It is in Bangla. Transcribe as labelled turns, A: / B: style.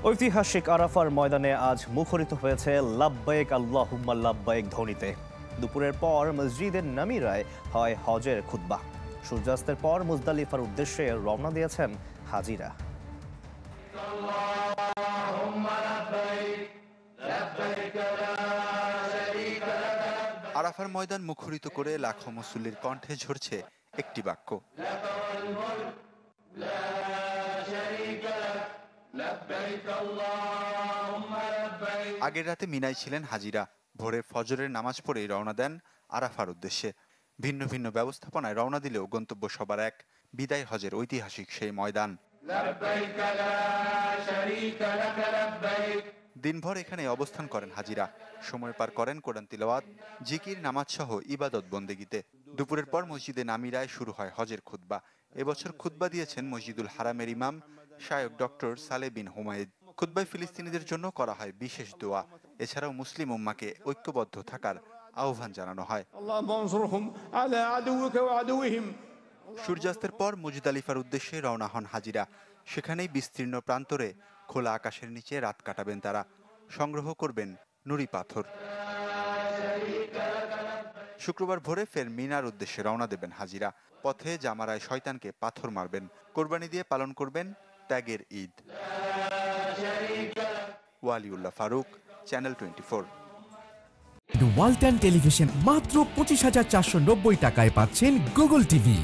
A: ঐতিহাসিক আরাফার ময়দানে আজ মুখরিত হয়েছে লাব্বাইক আল্লাহুম্মা লাব্বাইক ধ্বনিতে। দুপুরের পর মসজিদের নামিরায় হয় হজের খুতবা। সূর্যাস্তের পর মুজদালিফার উদ্দেশ্যে রওনা দিয়েছেন হাজিরা।
B: আরাফার ময়দান মুখরিত করে লাখো মুসল্লির কণ্ঠে ঝরছে একটি বাক্য, আগের রাতে মিনায় ছিলেন হাজিরা। ভোরে ফজরের নামাজ পড়েই রওনা দেন আরাফার উদ্দেশ্যে। ভিন্ন ভিন্ন ব্যবস্থাপনায় রওনা দিলেও গন্তব্য সবার এক, বিদায় হজের ঐতিহাসিক সেই ময়দান। দিনভর এখানে অবস্থান করেন হাজিরা। সময় পার করেন কোরআন তিলাওয়াত, জিকির, নামাজ সহ ইবাদত বন্দেগিতে। দুপুরের পর মসজিদে নামিরায় শুরু হয় হজের খুতবা। এবছর খুতবা দিয়েছেন মসজিদুল হারামের ইমাম শায়খ ডক্টর সালে বিন হুমায়দ। খুতবায় ফিলিস্তিনিদের জন্য করা হয় বিশেষ দোয়া। এছাড়াও মুসলিম উম্মাকে ঐক্যবদ্ধ থাকার আহ্বান জানানো হয়। সূর্যাস্তের পর মুজদালিফার উদ্দেশ্যে রওনা হন হাজিরা। সেখানেই বিস্তীর্ণ প্রান্তরে খোলা আকাশের নিচে রাত কাটাবেন তারা। সংগ্রহ করবেন নুড়ি পাথর। শুক্রবার ভোরে ফের মিনার উদ্দেশ্যে রওনা দেবেন হাজিরা। পথে জামারায় শয়তানকে পাথর মারবেন। কোরবানি দিয়ে পালন করবেন ত্যাগের ঈদ। ওয়ালিউল্লাহ ফারুক, চ্যানেল 24।
C: ওয়ালটন টেলিভিশন মাত্র 25,490 টাকায় পাচ্ছেন গুগল টিভি।